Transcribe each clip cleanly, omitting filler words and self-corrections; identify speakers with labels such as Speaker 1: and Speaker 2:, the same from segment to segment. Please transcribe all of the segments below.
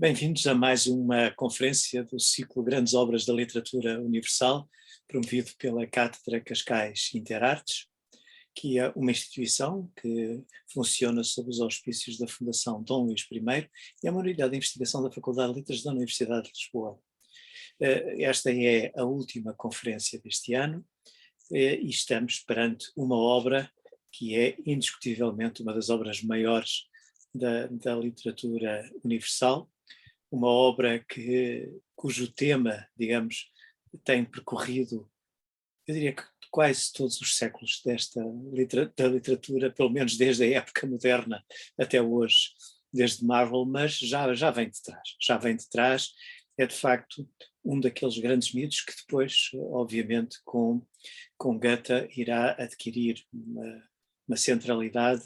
Speaker 1: Bem-vindos a mais uma conferência do ciclo Grandes Obras da Literatura Universal, promovido pela Cátedra Cascais Interartes, que é uma instituição que funciona sob os auspícios da Fundação Dom Luís I e é uma unidade de investigação da Faculdade de Letras da Universidade de Lisboa. Esta é a última conferência deste ano e estamos perante uma obra que é indiscutivelmente uma das obras maiores da literatura universal, uma obra cujo tema, digamos, tem percorrido, eu diria que quase todos os séculos da literatura, pelo menos desde a época moderna até hoje, desde Marvel, mas já vem de trás, é de facto um daqueles grandes mitos que depois, obviamente, com Goethe irá adquirir uma centralidade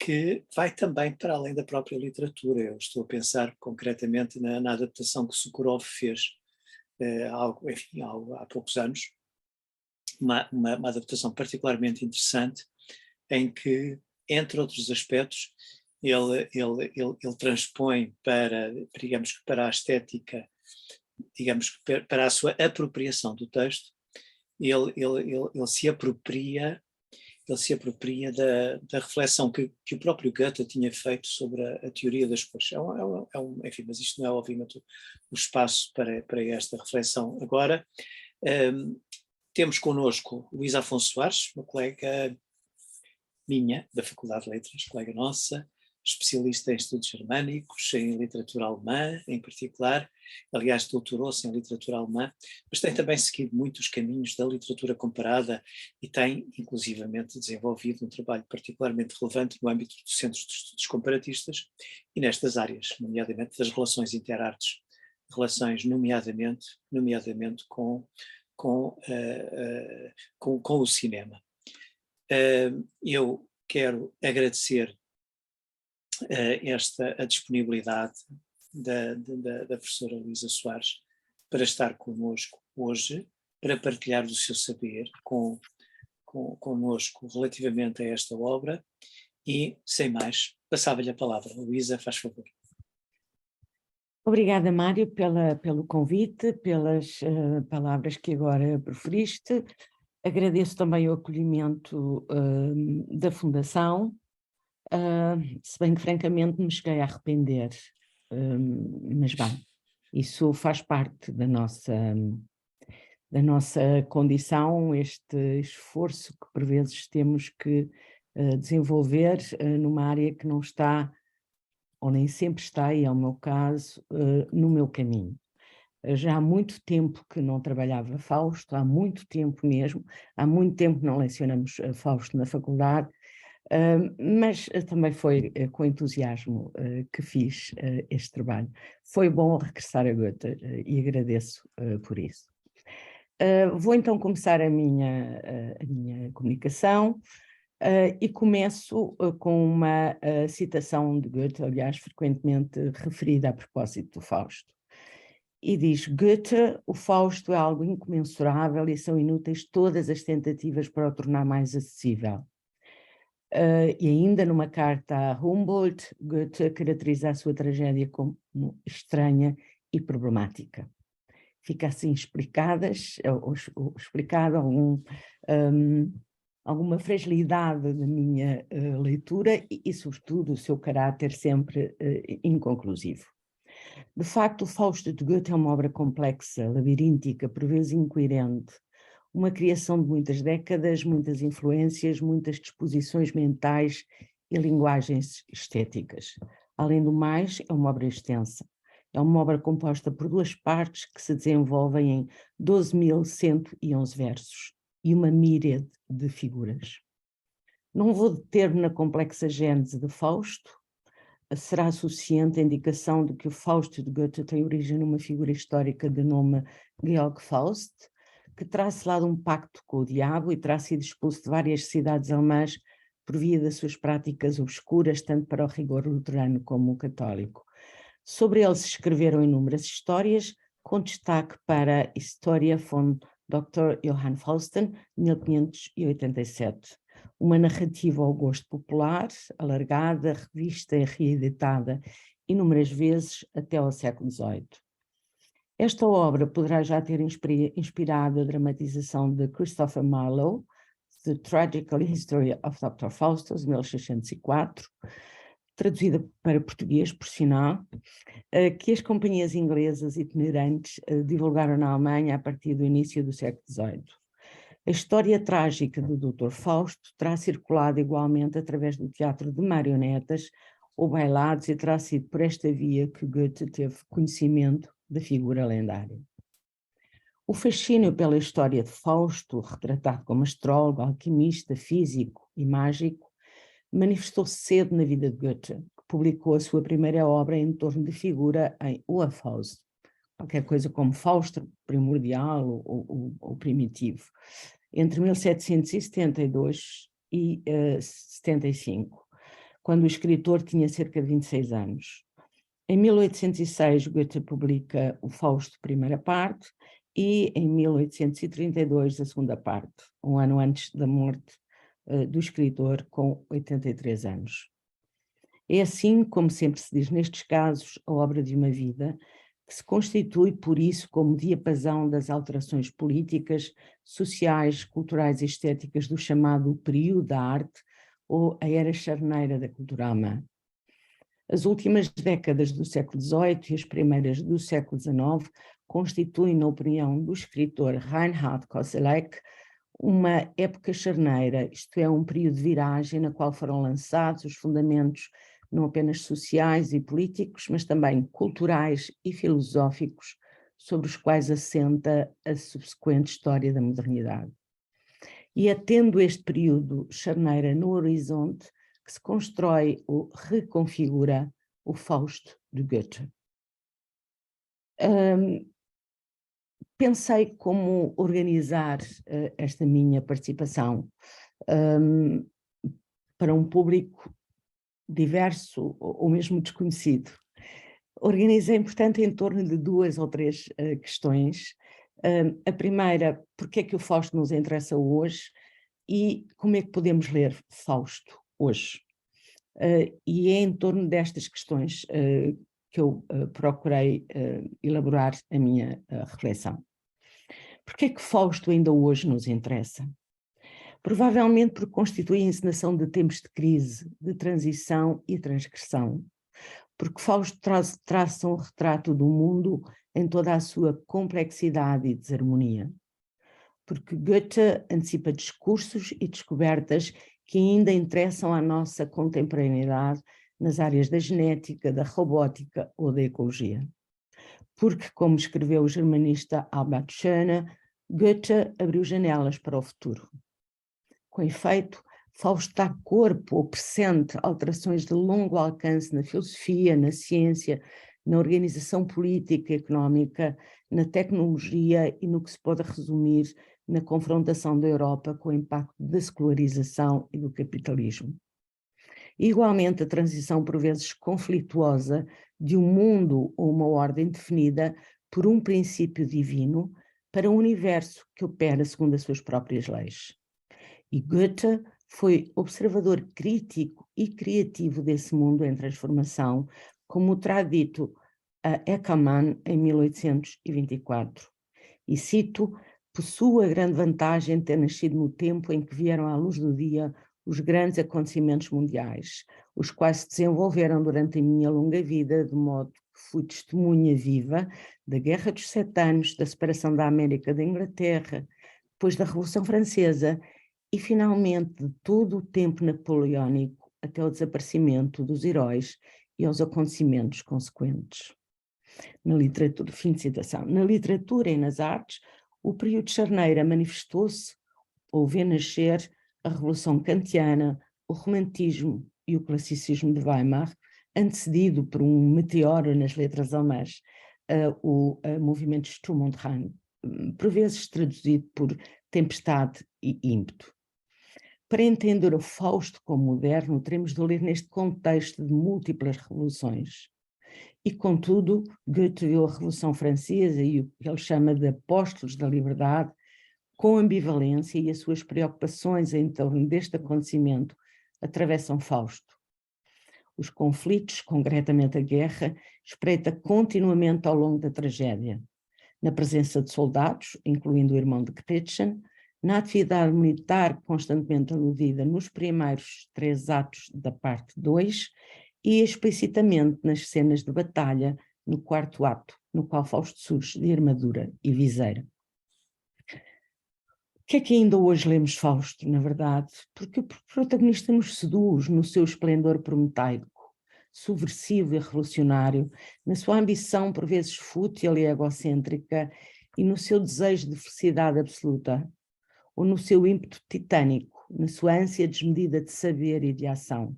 Speaker 1: que vai também para além da própria literatura. Eu estou a pensar concretamente na adaptação que Sokurov fez há poucos anos, uma adaptação particularmente interessante, em que, entre outros aspectos, ele transpõe digamos que para a estética, digamos que para a sua apropriação do texto, ele se apropria da reflexão que o próprio Goethe tinha feito sobre a teoria das cores. Enfim, mas isto não é obviamente o espaço para esta reflexão. Agora, temos connosco Luísa Afonso Soares, uma colega minha da Faculdade de Letras, colega nossa, especialista em estudos germânicos, em literatura alemã em particular, aliás doutorou-se em literatura alemã, mas tem também seguido muitos caminhos da literatura comparada e tem inclusivamente desenvolvido um trabalho particularmente relevante no âmbito dos centros de estudos comparatistas e nestas áreas, nomeadamente das relações interartes, relações nomeadamente com o cinema. Eu quero agradecer a disponibilidade da professora Luísa Soares para estar connosco hoje, para partilhar o seu saber connosco relativamente a esta obra e, sem mais, passava-lhe a palavra. Luísa, faz favor.
Speaker 2: Obrigada, Mário, pelo convite, pelas palavras que agora proferiste. Agradeço também o acolhimento da Fundação, se bem que francamente me cheguei a arrepender, mas bem, isso faz parte da nossa condição, este esforço que por vezes temos que desenvolver numa área que não está, ou nem sempre está, e é o meu caso, no meu caminho. Já há muito tempo que não trabalhava Fausto, há muito tempo mesmo, há muito tempo que não lecionamos Fausto na faculdade, mas também foi com entusiasmo que fiz este trabalho. Foi bom regressar a Goethe e agradeço por isso. Vou então começar a minha comunicação e começo com uma citação de Goethe, aliás, frequentemente referida a propósito do Fausto. E diz: Goethe, o Fausto é algo incomensurável e são inúteis todas as tentativas para o tornar mais acessível. E ainda numa carta a Humboldt, Goethe caracteriza a sua tragédia como estranha e problemática. Fica assim explicada alguma fragilidade da minha leitura e, sobretudo, o seu caráter sempre inconclusivo. De facto, o Fausto de Goethe é uma obra complexa, labiríntica, por vezes incoerente, uma criação de muitas décadas, muitas influências, muitas disposições mentais e linguagens estéticas. Além do mais, é uma obra extensa. É uma obra composta por duas partes que se desenvolvem em 12.111 versos e uma míriade de figuras. Não vou deter-me na complexa gênese de Fausto. Será suficiente a indicação de que o Fausto de Goethe tem origem numa figura histórica de nome Georg Faust, que terá selado um pacto com o diabo e terá sido expulso de várias cidades alemãs por via das suas práticas obscuras, tanto para o rigor luterano como o católico. Sobre ele se escreveram inúmeras histórias, com destaque para a Historia von Dr. Johann Fausten, 1587. uma narrativa ao gosto popular, alargada, revista e reeditada inúmeras vezes até ao século XVIII. Esta obra poderá já ter inspirado a dramatização de Christopher Marlowe, The Tragical History of Dr. Faustus, 1604, traduzida para português, por sinal, que as companhias inglesas itinerantes divulgaram na Alemanha a partir do início do século XVIII. A história trágica do Dr. Fausto terá circulado igualmente através do teatro de marionetas ou bailados e terá sido por esta via que Goethe teve conhecimento da figura lendária. O fascínio pela história de Fausto, retratado como astrólogo, alquimista, físico e mágico, manifestou-se cedo na vida de Goethe, que publicou a sua primeira obra em torno de figura em Urfaust, qualquer coisa como Fausto primordial ou primitivo, entre 1772 e 75, quando o escritor tinha cerca de 26 anos. Em 1806, Goethe publica o Fausto, primeira parte, e em 1832 a segunda parte, um ano antes da morte do escritor, com 83 anos. É assim, como sempre se diz nestes casos, a obra de uma vida, que se constitui por isso como diapasão das alterações políticas, sociais, culturais e estéticas do chamado período da arte ou a era charneira da cultura alemã. As últimas décadas do século XVIII e as primeiras do século XIX constituem, na opinião do escritor Reinhard Koselleck, uma época charneira, isto é, um período de viragem na qual foram lançados os fundamentos não apenas sociais e políticos, mas também culturais e filosóficos, sobre os quais assenta a subsequente história da modernidade. E é tendo este período charneira no horizonte que se constrói ou reconfigura o Fausto de Goethe. Pensei como organizar esta minha participação para um público diverso ou mesmo desconhecido. Organizei, portanto, em torno de 2 ou 3 questões. A primeira, porque é que o Fausto nos interessa hoje e como é que podemos ler Fausto hoje? E é em torno destas questões que eu procurei elaborar a minha reflexão. Porque é que Fausto ainda hoje nos interessa? Provavelmente porque constitui a encenação de tempos de crise, de transição e transgressão. Porque Fausto traça um retrato do mundo em toda a sua complexidade e desarmonia. Porque Goethe antecipa discursos e descobertas que ainda interessam à nossa contemporaneidade nas áreas da genética, da robótica ou da ecologia. Porque, como escreveu o germanista Albert Schöne, Goethe abriu janelas para o futuro. Com efeito, Fausto dá corpo ou pressente alterações de longo alcance na filosofia, na ciência, na organização política e económica, na tecnologia e no que se pode resumir na confrontação da Europa com o impacto da secularização e do capitalismo. Igualmente, a transição por vezes conflituosa de um mundo ou uma ordem definida por um princípio divino para um universo que opera segundo as suas próprias leis. E Goethe foi observador crítico e criativo desse mundo em transformação, como terá dito a Eckermann em 1824. E cito: "Possuo a grande vantagem de ter nascido no tempo em que vieram à luz do dia os grandes acontecimentos mundiais, os quais se desenvolveram durante a minha longa vida, de modo que fui testemunha viva da Guerra dos 7 Anos, da separação da América da Inglaterra, depois da Revolução Francesa e, finalmente, de todo o tempo napoleónico até o desaparecimento dos heróis e aos acontecimentos consequentes." Na literatura, fim de citação. Na literatura e nas artes, o período charneira manifestou-se ou vê nascer a Revolução Kantiana, o Romantismo e o Classicismo de Weimar, antecedido por um meteoro nas letras alemãs, o movimento Sturm und Drang, por vezes traduzido por tempestade e ímpeto. Para entender o Fausto como moderno, teremos de ler neste contexto de múltiplas revoluções. E, contudo, Goethe viu a Revolução Francesa e o que ele chama de apóstolos da liberdade com ambivalência, e as suas preocupações em torno deste acontecimento atravessam Fausto. Os conflitos, concretamente a guerra, espreita continuamente ao longo da tragédia, na presença de soldados, incluindo o irmão de Gretchen, na atividade militar constantemente aludida nos primeiros 3 atos da parte 2 e explicitamente nas cenas de batalha no 4º ato, no qual Fausto surge de armadura e viseira. O que é que ainda hoje lemos Fausto, na verdade? Porque o protagonista nos seduz no seu esplendor prometeico, subversivo e revolucionário, na sua ambição por vezes fútil e egocêntrica e no seu desejo de felicidade absoluta, ou no seu ímpeto titânico, na sua ânsia desmedida de saber e de ação.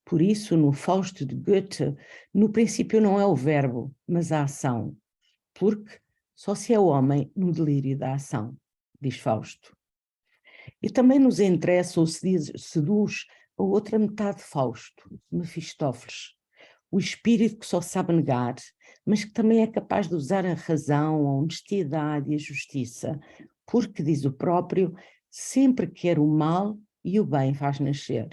Speaker 2: Por isso, no Fausto de Goethe, no princípio não é o verbo, mas a ação, porque só se é homem no delírio da ação, diz Fausto. E também nos interessa ou seduz a outra metade de Fausto, Mefistófeles, o espírito que só sabe negar, mas que também é capaz de usar a razão, a honestidade e a justiça, porque, diz o próprio, sempre quer o mal e o bem faz nascer.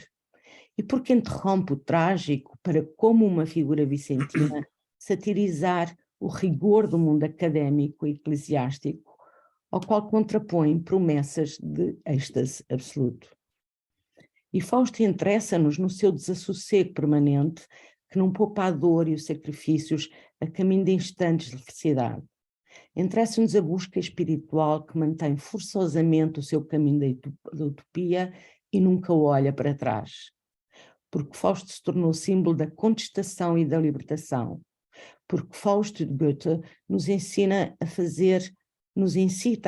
Speaker 2: E porque interrompe o trágico para, como uma figura vicentina, satirizar o rigor do mundo académico e eclesiástico, ao qual contrapõe promessas de êxtase absoluto. E Fausto interessa-nos no seu desassossego permanente, que não poupa a dor e os sacrifícios a caminho de instantes de felicidade. Interessa-nos a busca espiritual que mantém forçosamente o seu caminho da utopia e nunca olha para trás. Porque Fausto se tornou símbolo da contestação e da libertação. Porque Fausto de Goethe nos incita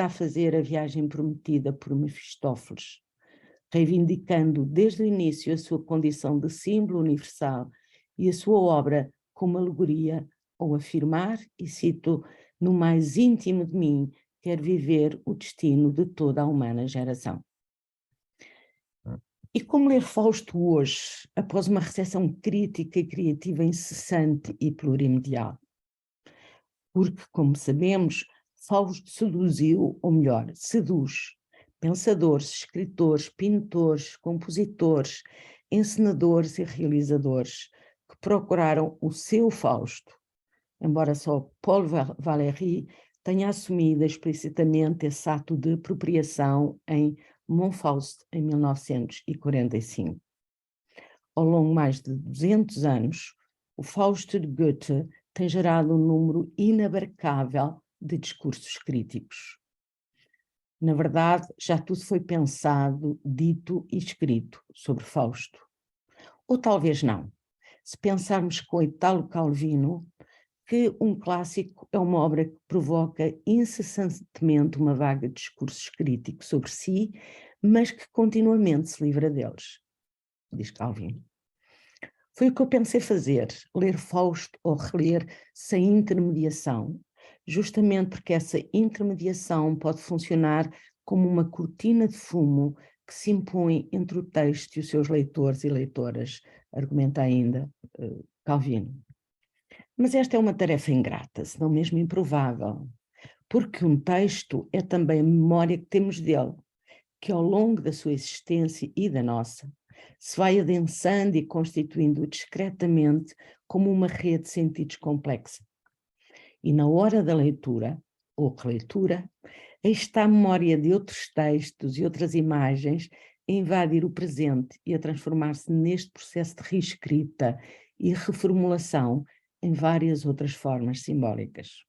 Speaker 2: a fazer a viagem prometida por Mefistófeles, reivindicando desde o início a sua condição de símbolo universal e a sua obra como alegoria ao afirmar, e cito, no mais íntimo de mim, quero viver o destino de toda a humana geração. E como ler Fausto hoje, após uma recepção crítica e criativa incessante e plurimedial? Porque, como sabemos, Fausto seduziu, ou melhor, seduz, pensadores, escritores, pintores, compositores, encenadores e realizadores que procuraram o seu Fausto, embora só Paul Valéry tenha assumido explicitamente esse ato de apropriação em Mon Faust, em 1945. Ao longo de mais de 200 anos, o Fausto de Goethe tem gerado um número inabarcável de discursos críticos. Na verdade, já tudo foi pensado, dito e escrito sobre Fausto. Ou talvez não. Se pensarmos com Italo Calvino, que um clássico é uma obra que provoca incessantemente uma vaga de discursos críticos sobre si, mas que continuamente se livra deles, diz Calvino. Foi o que eu pensei fazer, ler Fausto ou reler sem intermediação, justamente porque essa intermediação pode funcionar como uma cortina de fumo que se impõe entre o texto e os seus leitores e leitoras, argumenta ainda Calvino. Mas esta é uma tarefa ingrata, se não mesmo improvável, porque um texto é também a memória que temos dele, que ao longo da sua existência e da nossa, se vai adensando e constituindo discretamente como uma rede de sentidos complexa. E na hora da leitura, ou releitura, aí está a memória de outros textos e outras imagens a invadir o presente e a transformar-se neste processo de reescrita e reformulação em várias outras formas simbólicas.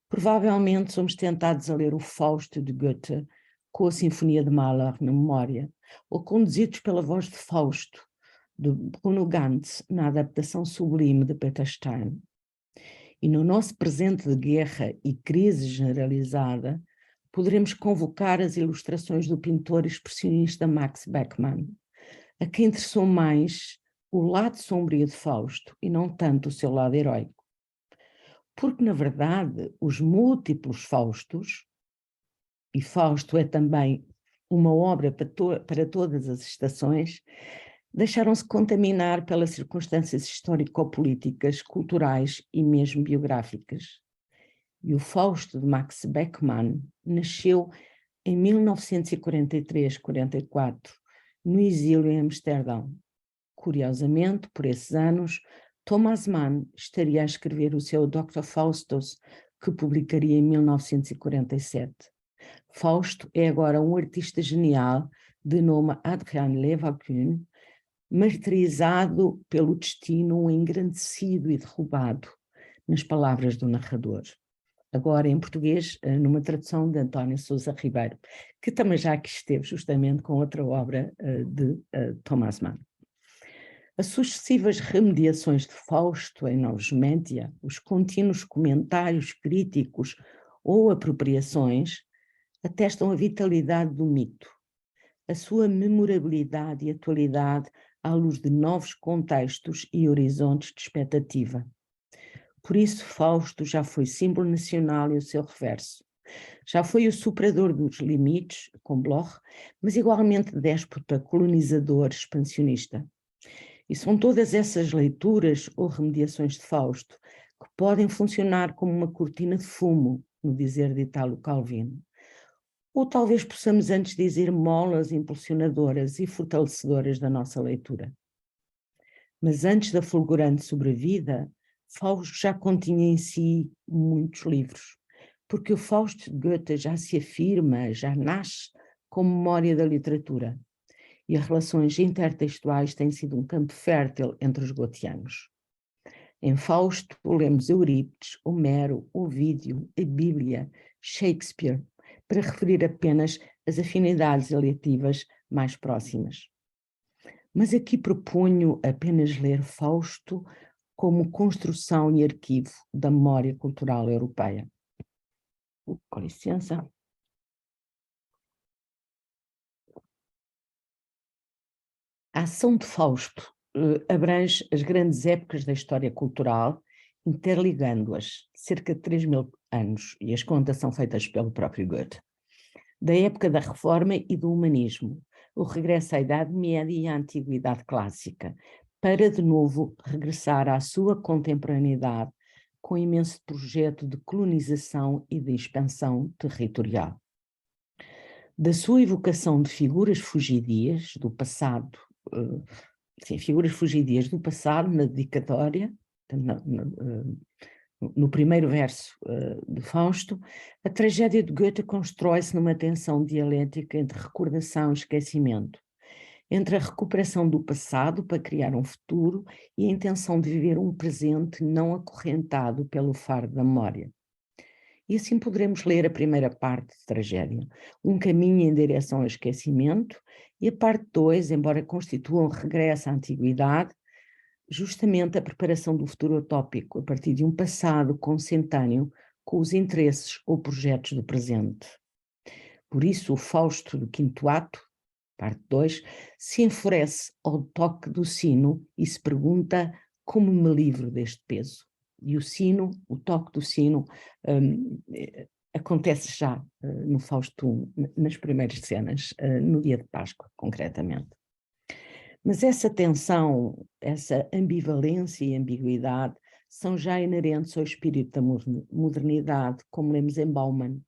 Speaker 2: Provavelmente somos tentados a ler o Fausto de Goethe com a Sinfonia de Mahler na memória, ou conduzidos pela voz de Fausto, de Bruno Ganz, na adaptação sublime de Peter Stein. E no nosso presente de guerra e crise generalizada, poderemos convocar as ilustrações do pintor expressionista Max Beckmann, a quem interessou mais o lado sombrio de Fausto e não tanto o seu lado heróico. Porque, na verdade, os múltiplos Faustos, e Fausto é também uma obra para todas as estações, deixaram-se contaminar pelas circunstâncias histórico-políticas, culturais e mesmo biográficas. E o Fausto de Max Beckmann nasceu em 1943-44, no exílio em Amsterdão. Curiosamente, por esses anos, Thomas Mann estaria a escrever o seu Dr. Faustus, que publicaria em 1947. Fausto é agora um artista genial de nome Adrian Leverkühn, martirizado pelo destino engrandecido e derrubado, nas palavras do narrador. Agora em português, numa tradução de António Sousa Ribeiro, que também já aqui esteve justamente com outra obra de Thomas Mann. As sucessivas remediações de Fausto em novos média, os contínuos comentários críticos ou apropriações, atestam a vitalidade do mito, a sua memorabilidade e atualidade à luz de novos contextos e horizontes de expectativa. Por isso, Fausto já foi símbolo nacional e o seu reverso. Já foi o superador dos limites, com Bloch, mas igualmente déspota, colonizador, expansionista. E são todas essas leituras ou remediações de Fausto que podem funcionar como uma cortina de fumo, no dizer de Italo Calvino. Ou talvez possamos antes dizer molas impulsionadoras e fortalecedoras da nossa leitura. Mas antes da fulgurante sobrevida, Fausto já continha em si muitos livros, porque o Fausto de Goethe já se afirma, já nasce como memória da literatura, e as relações intertextuais têm sido um campo fértil entre os goetheanos. Em Fausto lemos Eurípides, Homero, Ovídio, a Bíblia, Shakespeare, para referir apenas as afinidades aleativas mais próximas. Mas aqui proponho apenas ler Fausto como construção e arquivo da memória cultural europeia. Com licença. A ação de Fausto abrange as grandes épocas da história cultural, interligando-as, cerca de 3.000 anos, e as contas são feitas pelo próprio Goethe, da época da Reforma e do Humanismo, o regresso à Idade Média e à Antiguidade Clássica, para de novo regressar à sua contemporaneidade com um imenso projeto de colonização e de expansão territorial. Da sua evocação de figuras fugidias do passado, figuras fugidias do passado na dedicatória, no primeiro verso de Fausto, a tragédia de Goethe constrói-se numa tensão dialética entre recordação e esquecimento, entre a recuperação do passado para criar um futuro e a intenção de viver um presente não acorrentado pelo fardo da memória. E assim poderemos ler a primeira parte de tragédia, um caminho em direção ao esquecimento, e a parte 2, embora constitua um regresso à antiguidade, justamente a preparação do futuro utópico, a partir de um passado consentâneo com os interesses ou projetos do presente. Por isso, o Fausto do quinto ato, parte 2, se enfurece ao toque do sino e se pergunta como me livro deste peso. E o sino, o toque do sino, acontece já no Fausto I, nas primeiras cenas, no dia de Páscoa, concretamente. Mas essa tensão, essa ambivalência e ambiguidade são já inerentes ao espírito da modernidade, como lemos em Bauman,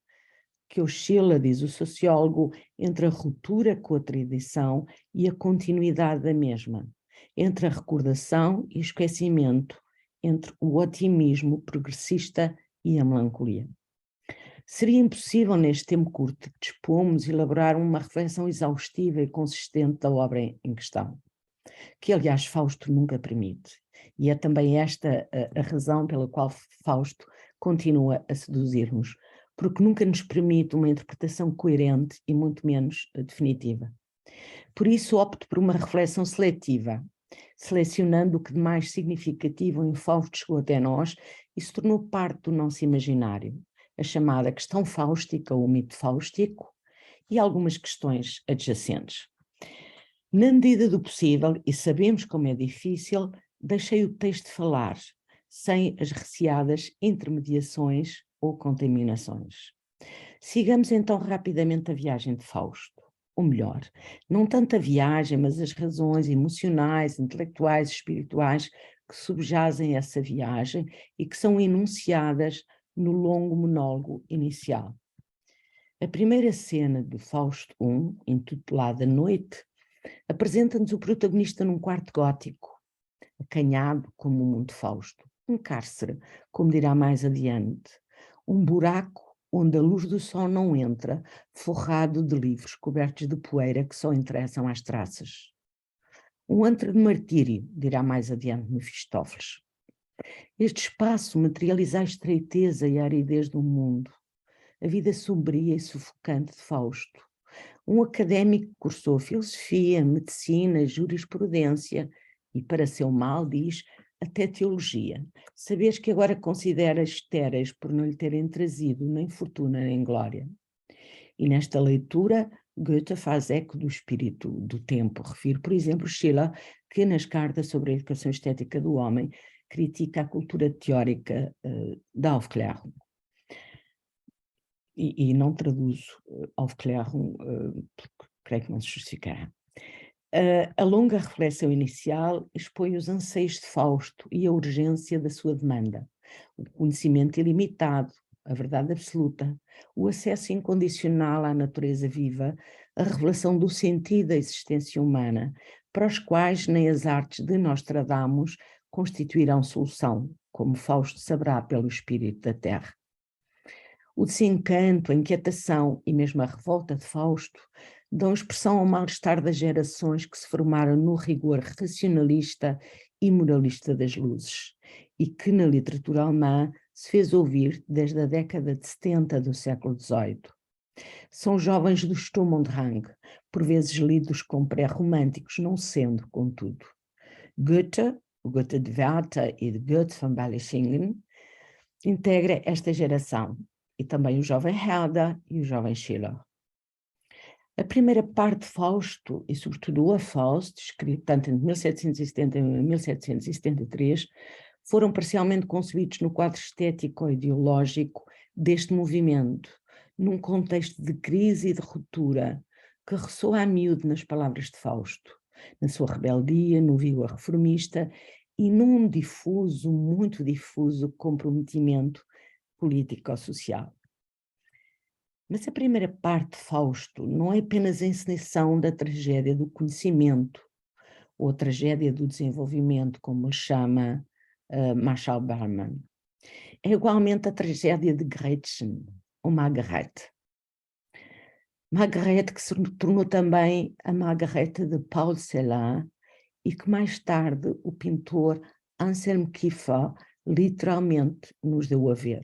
Speaker 2: que oscila, diz o sociólogo, entre a ruptura com a tradição e a continuidade da mesma, entre a recordação e o esquecimento, entre o otimismo progressista e a melancolia. Seria impossível, neste tempo curto que dispomos, elaborar uma reflexão exaustiva e consistente da obra em questão, que aliás Fausto nunca permite, e é também esta a razão pela qual Fausto continua a seduzir-nos, porque nunca nos permite uma interpretação coerente e muito menos definitiva. Por isso opto por uma reflexão seletiva, selecionando o que de mais significativo em Fausto chegou até nós e se tornou parte do nosso imaginário, a chamada questão fáustica ou mito fáustico e algumas questões adjacentes. Na medida do possível, e sabemos como é difícil, deixei o texto falar, sem as receadas intermediações ou contaminações. Sigamos então rapidamente a viagem de Fausto, ou melhor, não tanto a viagem, mas as razões emocionais, intelectuais e espirituais que subjazem essa viagem e que são enunciadas no longo monólogo inicial. A primeira cena de Fausto I, intitulada Noite, apresenta-nos o protagonista num quarto gótico, acanhado como o mundo Fausto, um cárcere, como dirá mais adiante, um buraco onde a luz do sol não entra, forrado de livros cobertos de poeira que só interessam às traças. Um antro de martírio, dirá mais adiante Mefistófeles. Este espaço materializa a estreiteza e a aridez do mundo, a vida sombria e sufocante de Fausto. Um académico que cursou filosofia, medicina, jurisprudência e, para seu mal, diz, até teologia. Saberes que agora considera estéreis por não lhe terem trazido nem fortuna nem glória. E nesta leitura, Goethe faz eco do espírito do tempo. Refiro, por exemplo, Schiller, que nas cartas sobre a educação estética do homem critica a cultura teórica da Aufklärung. E não traduzo Aufklärung, porque creio que não se justificará. A longa reflexão inicial expõe os anseios de Fausto e a urgência da sua demanda, o conhecimento ilimitado, a verdade absoluta, o acesso incondicional à natureza viva, a revelação do sentido da existência humana, para os quais nem as artes de Nostradamus constituirão solução, como Fausto saberá pelo espírito da terra. O desencanto, a inquietação e mesmo a revolta de Fausto dão expressão ao mal-estar das gerações que se formaram no rigor racionalista e moralista das luzes e que na literatura alemã se fez ouvir desde a década de 70 do século XVIII. São jovens do Sturm und Drang, por vezes lidos como pré-românticos, não sendo, contudo. Goethe, o Goethe de Werther e de Goethe von Berlichingen, integra esta geração, e também o jovem Herder e o jovem Schiller. A primeira parte de Fausto, e sobretudo o A Faust, escrito tanto entre 1770 e 1773, foram parcialmente concebidos no quadro estético-ideológico deste movimento, num contexto de crise e de ruptura, que ressoa a miúdo nas palavras de Fausto, na sua rebeldia, no vigor reformista e num difuso, muito difuso, comprometimento político-social. Mas a primeira parte de Fausto não é apenas a encenação da tragédia do conhecimento, ou a tragédia do desenvolvimento, como lhe chama Marshall Berman. É igualmente a tragédia de Gretchen, ou Margarete. Margarete que se tornou também a Margarete de Paul Celan e que mais tarde o pintor Anselm Kiefer literalmente nos deu a ver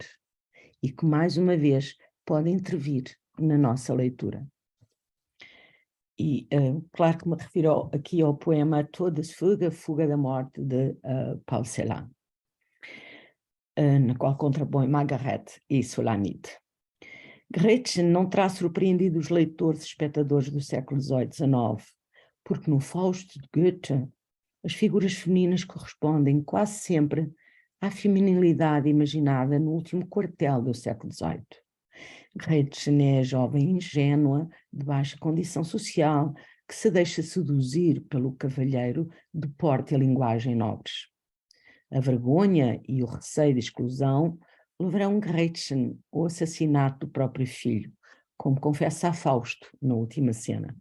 Speaker 2: e que mais uma vez pode intervir na nossa leitura. E claro que me refiro aqui ao poema Todesfuge, Fuga da Morte, de Paul Celan, na qual contrapõe Margarete e Sulamite. Gretchen não terá surpreendido os leitores e espectadores do século XVIII-XIX, porque no Fausto de Goethe as figuras femininas correspondem quase sempre à feminilidade imaginada no último quartel do século XVIII. Gretchen é a jovem ingênua, de baixa condição social, que se deixa seduzir pelo cavalheiro de porte e linguagem nobres. A vergonha e o receio de exclusão levarão Gretchen ao assassinato do próprio filho, como confessa a Fausto na última cena.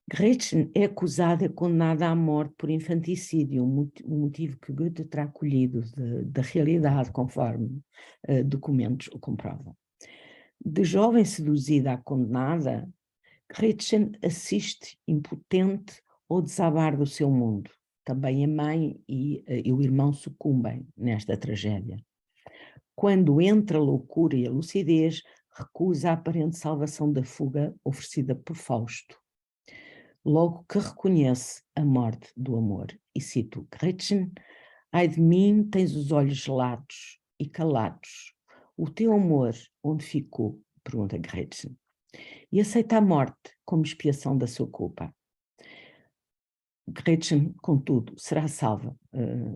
Speaker 2: Gretchen é acusada e condenada à morte por infanticídio, um motivo que Goethe terá colhido da realidade, conforme documentos o comprovam. De jovem seduzida à condenada, Gretchen assiste impotente ao desabar do seu mundo. Também a mãe e o irmão sucumbem nesta tragédia. Quando entra a loucura e a lucidez, recusa a aparente salvação da fuga oferecida por Fausto. Logo que reconhece a morte do amor, e cito Gretchen, ai de mim tens os olhos gelados e calados. O teu amor onde ficou? Pergunta Gretchen. E aceita a morte como expiação da sua culpa. Gretchen, contudo, será salva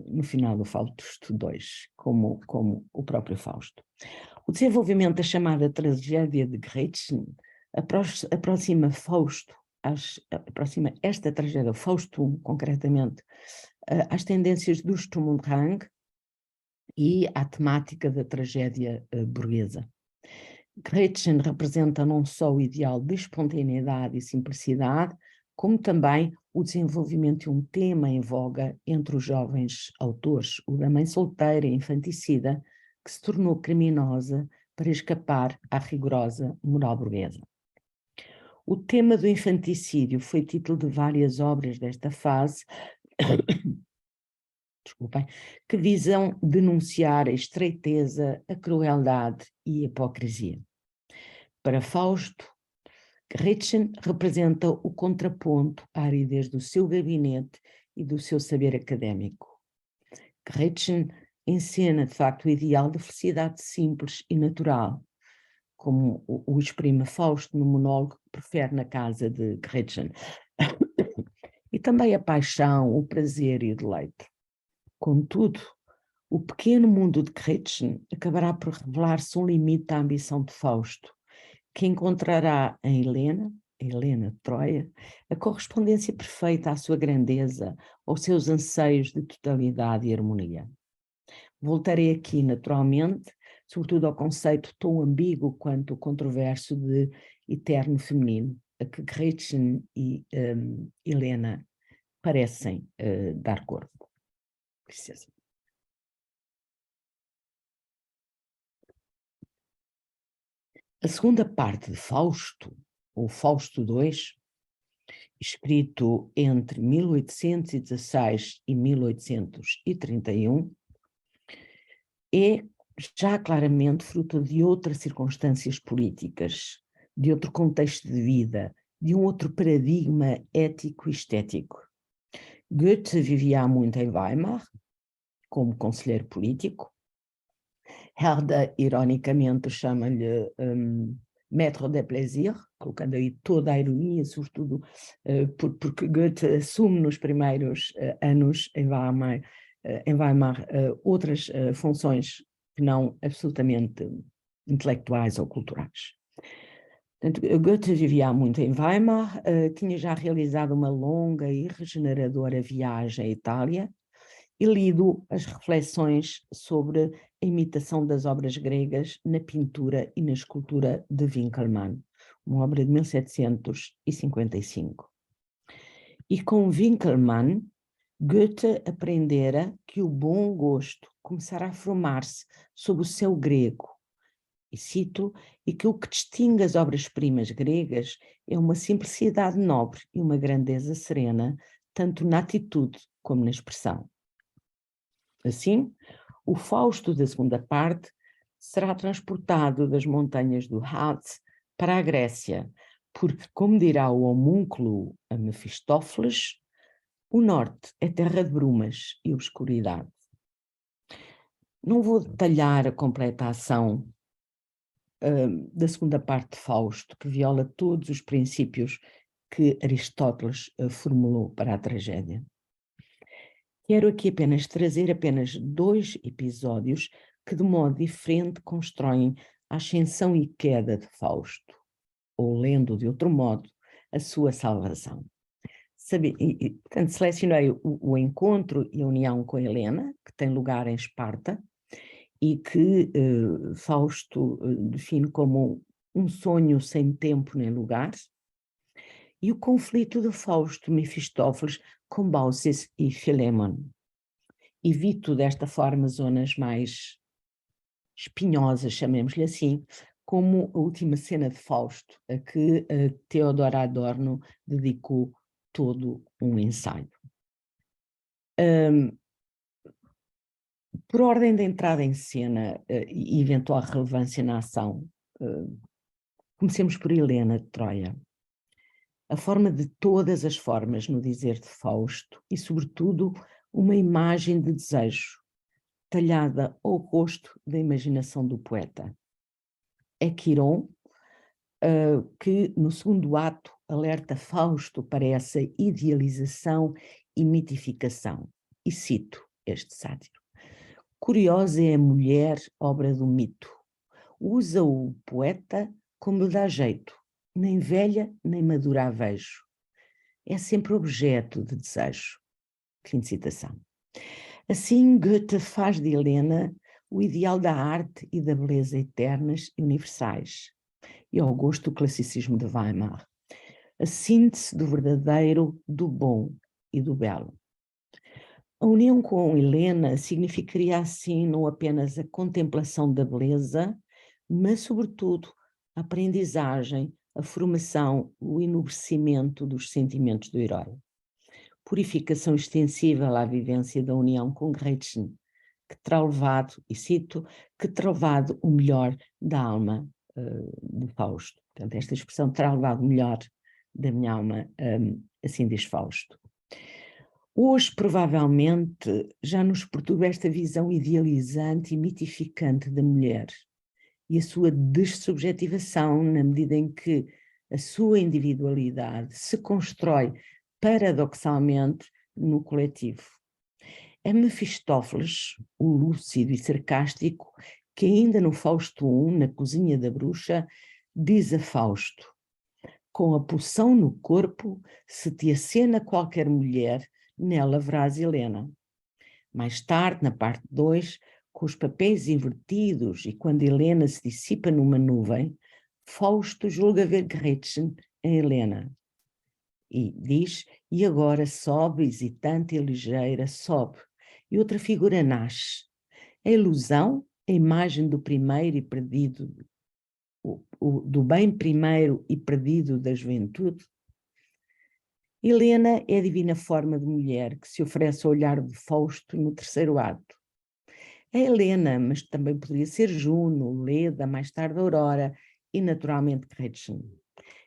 Speaker 2: no final do Fausto II, como o próprio Fausto. O desenvolvimento da chamada tragédia de Gretchen aproxima esta tragédia, Fausto I, concretamente, às tendências do Sturm und Drang e à temática da tragédia burguesa. Gretchen representa não só o ideal de espontaneidade e simplicidade, como também o desenvolvimento de um tema em voga entre os jovens autores, o da mãe solteira e infanticida, que se tornou criminosa para escapar à rigorosa moral burguesa. O tema do infanticídio foi título de várias obras desta fase, desculpem, que visam denunciar a estreiteza, a crueldade e a hipocrisia. Para Fausto, Gretchen representa o contraponto à aridez do seu gabinete e do seu saber académico. Gretchen encena, de facto, o ideal de felicidade simples e natural, como o exprime Fausto no monólogo que prefere na casa de Gretchen. E também a paixão, o prazer e o deleite. Contudo, o pequeno mundo de Gretchen acabará por revelar-se um limite à ambição de Fausto, que encontrará em Helena, a Helena de Troia, a correspondência perfeita à sua grandeza, aos seus anseios de totalidade e harmonia. Voltarei aqui, naturalmente, sobretudo ao conceito tão ambíguo quanto o controverso de eterno feminino, a que Gretchen e Helena parecem dar corpo. Licença. A segunda parte de Fausto, ou Fausto II, escrito entre 1816 e 1831, é já claramente fruto de outras circunstâncias políticas, de outro contexto de vida, de um outro paradigma ético e estético. Goethe vivia há muito em Weimar, como conselheiro político. Herder, ironicamente, chama-lhe maître de plaisir, colocando aí toda a ironia, sobretudo porque Goethe assume nos primeiros anos em Weimar outras funções que não absolutamente intelectuais ou culturais. Portanto, Goethe vivia há muito em Weimar, tinha já realizado uma longa e regeneradora viagem à Itália e lido as reflexões sobre a imitação das obras gregas na pintura e na escultura de Winckelmann, uma obra de 1755. E com Winckelmann, Goethe aprendera que o bom gosto começará a formar-se sob o céu grego, e cito, e que o que distingue as obras-primas gregas é uma simplicidade nobre e uma grandeza serena, tanto na atitude como na expressão. Assim, o Fausto da segunda parte será transportado das montanhas do Harz para a Grécia, porque, como dirá o homúnculo a Mefistófeles, o norte é terra de brumas e obscuridade. Não vou detalhar a completa ação da segunda parte de Fausto, que viola todos os princípios que Aristóteles formulou para a tragédia. Quero aqui apenas trazer dois episódios que de modo diferente constroem a ascensão e queda de Fausto, ou lendo de outro modo, a sua salvação. Portanto, selecionei o encontro e a união com Helena, que tem lugar em Esparta, e que Fausto define como um sonho sem tempo nem lugar, e o conflito de Fausto Mefistófeles com Baucis e Philemon. Evito desta forma zonas mais espinhosas, chamemos-lhe assim, como a última cena de Fausto, a que Theodor Adorno dedicou todo um ensaio. Por ordem de entrada em cena e eventual relevância na ação, comecemos por Helena de Troia. A forma de todas as formas no dizer de Fausto e, sobretudo, uma imagem de desejo, talhada ao rosto da imaginação do poeta. É Quiron que, no segundo ato, alerta Fausto para essa idealização e mitificação. E cito este sátiro. Curiosa é a mulher, obra do mito. Usa o poeta como lhe dá jeito. Nem velha, nem madura a vejo. É sempre objeto de desejo. Fim de citação. Assim, Goethe faz de Helena o ideal da arte e da beleza eternas e universais, e ao gosto do classicismo de Weimar, a síntese do verdadeiro, do bom e do belo. A união com Helena significaria assim não apenas a contemplação da beleza, mas sobretudo a aprendizagem, a formação, o enobrecimento dos sentimentos do herói. Purificação extensível à vivência da união com Gretchen, que terá levado, e cito, que terá levado o melhor da alma de Fausto. Portanto, esta expressão terá levado o melhor da minha alma, assim diz Fausto. Hoje, provavelmente, já nos perturba esta visão idealizante e mitificante da mulher e a sua dessubjetivação na medida em que a sua individualidade se constrói paradoxalmente no coletivo. É Mefistófeles, o lúcido e sarcástico, que ainda no Fausto I, na cozinha da bruxa, diz a Fausto: com a poção no corpo, se te acena qualquer mulher, nela verás Helena. Mais tarde, na parte 2, com os papéis invertidos e quando Helena se dissipa numa nuvem, Fausto julga ver Gretchen em Helena. E diz, e agora sobe, hesitante e ligeira, sobe, e outra figura nasce. A ilusão, a imagem do primeiro e perdido, do bem primeiro e perdido da juventude. Helena é a divina forma de mulher que se oferece ao olhar de Fausto no terceiro ato. É Helena, mas também poderia ser Juno, Leda, mais tarde Aurora e naturalmente Gretchen.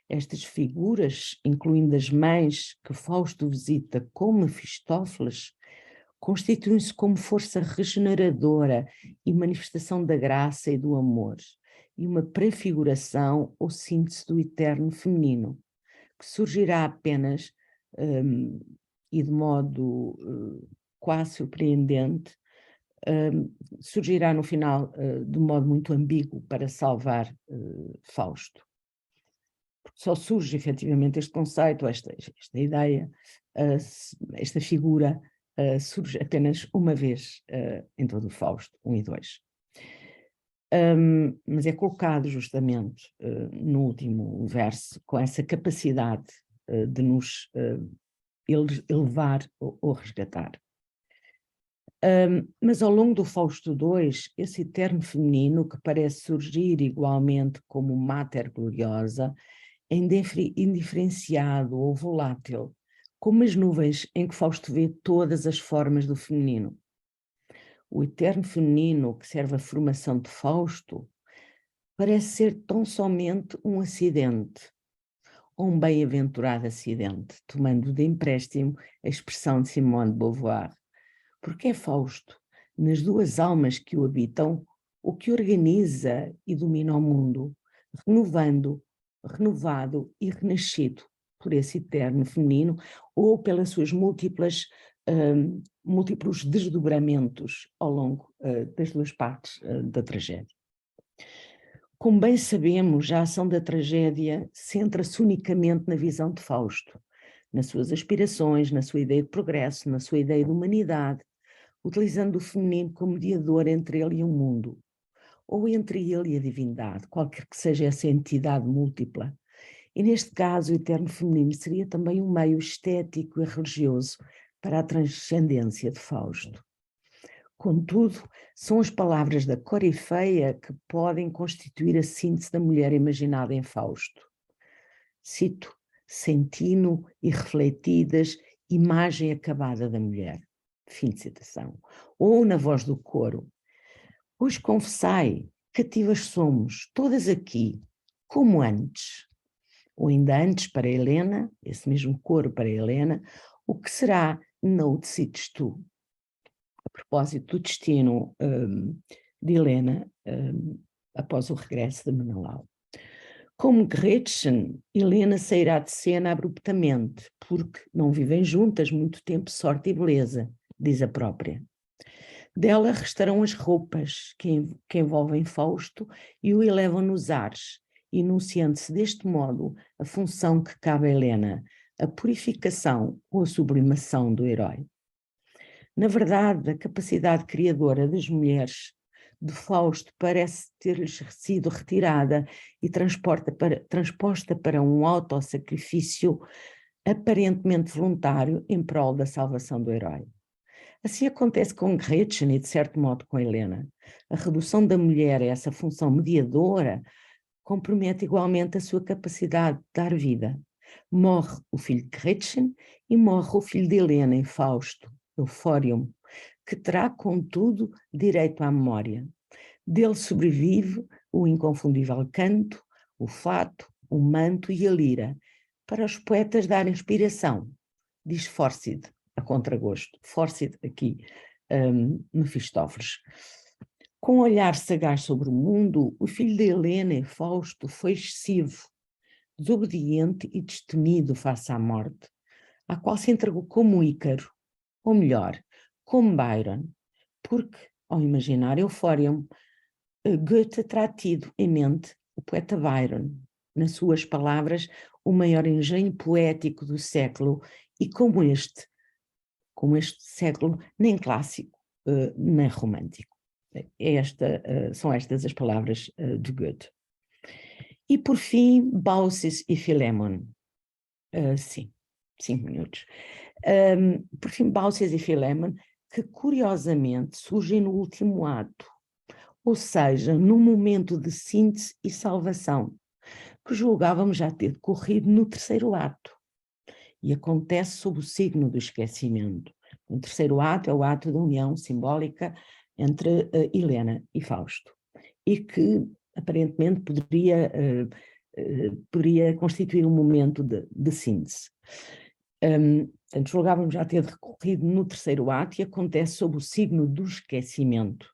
Speaker 2: Estas figuras, incluindo as mães que Fausto visita como Mefistófeles, constituem-se como força regeneradora e manifestação da graça e do amor, e uma prefiguração ou síntese do eterno feminino, que surgirá apenas e de modo quase surpreendente, surgirá no final de modo muito ambíguo para salvar Fausto. Porque só surge efetivamente este conceito, esta ideia, esta figura surge apenas uma vez em todo o Fausto, 1 e 2. Mas é colocado justamente no último verso com essa capacidade de nos elevar ou resgatar. Mas ao longo do Fausto II, esse eterno feminino que parece surgir igualmente como mater gloriosa, é indiferenciado ou volátil, como as nuvens em que Fausto vê todas as formas do feminino. O eterno feminino que serve à formação de Fausto parece ser tão somente um acidente, ou um bem-aventurado acidente, tomando de empréstimo a expressão de Simone de Beauvoir. Porque é Fausto, nas duas almas que o habitam, o que organiza e domina o mundo, renovado e renascido por esse eterno feminino ou pelas suas múltiplos desdobramentos ao longo das duas partes da tragédia. Como bem sabemos, a ação da tragédia centra-se unicamente na visão de Fausto, nas suas aspirações, na sua ideia de progresso, na sua ideia de humanidade, utilizando o feminino como mediador entre ele e o mundo, ou entre ele e a divindade, qualquer que seja essa entidade múltipla. E neste caso, o eterno feminino seria também um meio estético e religioso para a transcendência de Fausto. Contudo, são as palavras da Corifeia que podem constituir a síntese da mulher imaginada em Fausto. Cito, sentindo e refletidas, imagem acabada da mulher. Fim de citação. Ou na voz do coro, pois confessai, cativas somos, todas aqui, como antes. Ou ainda antes para Helena, esse mesmo coro para Helena, o que será, não o decides tu. A propósito do destino de Helena após o regresso de Menelau. Como Gretchen, Helena sairá de cena abruptamente, porque não vivem juntas muito tempo sorte e beleza, diz a própria. Dela restarão as roupas que envolvem Fausto e o elevam nos ares, enunciando-se deste modo a função que cabe a Helena, a purificação ou a sublimação do herói. Na verdade, a capacidade criadora das mulheres de Fausto parece ter-lhes sido retirada e transposta para um autossacrifício aparentemente voluntário em prol da salvação do herói. Assim acontece com Gretchen e, de certo modo, com Helena. A redução da mulher a essa função mediadora compromete igualmente a sua capacidade de dar vida. Morre o filho de Gretchen e morre o filho de Helena em Fausto, Eufórium, que terá, contudo, direito à memória. Dele sobrevive o inconfundível canto, o fato, o manto e a lira, para os poetas dar inspiração, diz Fórcide, a contragosto. Fórcide aqui, Mefistófeles. Com um olhar sagaz sobre o mundo, o filho de Helena, Fausto, foi excessivo, desobediente e destemido face à morte, à qual se entregou como Ícaro, ou melhor, como Byron, porque, ao imaginar Eufórium, Goethe terá tido em mente o poeta Byron, nas suas palavras, o maior engenho poético do século, e como este século, nem clássico, nem romântico. São estas as palavras de Goethe. E por fim, Baucis e Philemon. Sim, 5 minutos. Por fim, Baucis e Philemon, que curiosamente surgem no último ato, ou seja, num momento de síntese e salvação, que julgávamos já ter decorrido no terceiro ato, e acontece sob o signo do esquecimento. O terceiro ato é o ato da união simbólica entre Helena e Fausto, e que aparentemente poderia constituir um momento de síntese. Portanto, julgávamos já ter decorrido no terceiro ato e acontece sob o signo do esquecimento.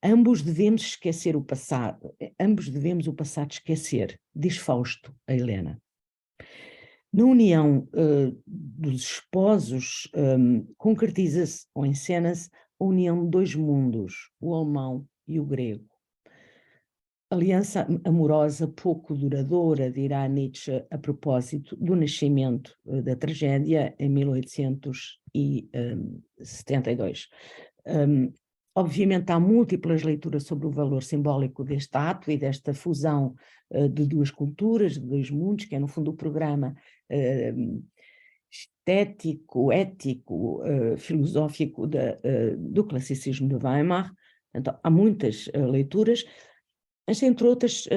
Speaker 2: Ambos devemos esquecer o passado, ambos devemos o passado esquecer, diz Fausto a Helena. Na união dos esposos, concretiza-se ou encena-se a união de dois mundos, o alemão e o grego. Aliança amorosa pouco duradoura, dirá Nietzsche a propósito do nascimento da tragédia em 1872. Obviamente há múltiplas leituras sobre o valor simbólico deste ato e desta fusão de duas culturas, de dois mundos, que é no fundo o programa estético, ético, filosófico do classicismo de Weimar. Então, há muitas leituras, mas entre outras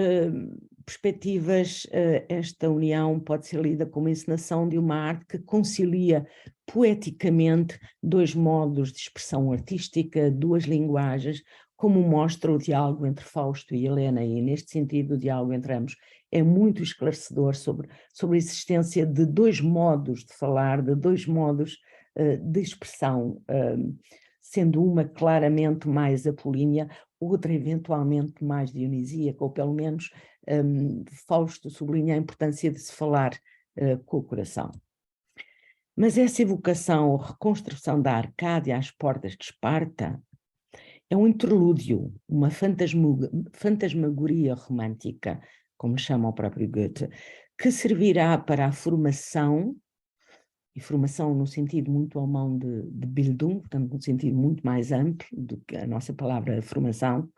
Speaker 2: perspectivas, esta união pode ser lida como encenação de uma arte que concilia poeticamente dois modos de expressão artística, duas linguagens, como mostra o diálogo entre Fausto e Helena, e neste sentido o diálogo entre ambos é muito esclarecedor sobre a existência de dois modos de falar, de dois modos de expressão, sendo uma claramente mais apolínea, outra eventualmente mais dionisíaca, ou pelo menos Fausto sublinha a importância de se falar com o coração. Mas essa evocação ou reconstrução da Arcádia às portas de Esparta é um interlúdio, uma fantasmagoria romântica, como chama o próprio Goethe, que servirá para a formação, e formação no sentido muito alemão de Bildung, portanto no sentido muito mais amplo do que a nossa palavra formação,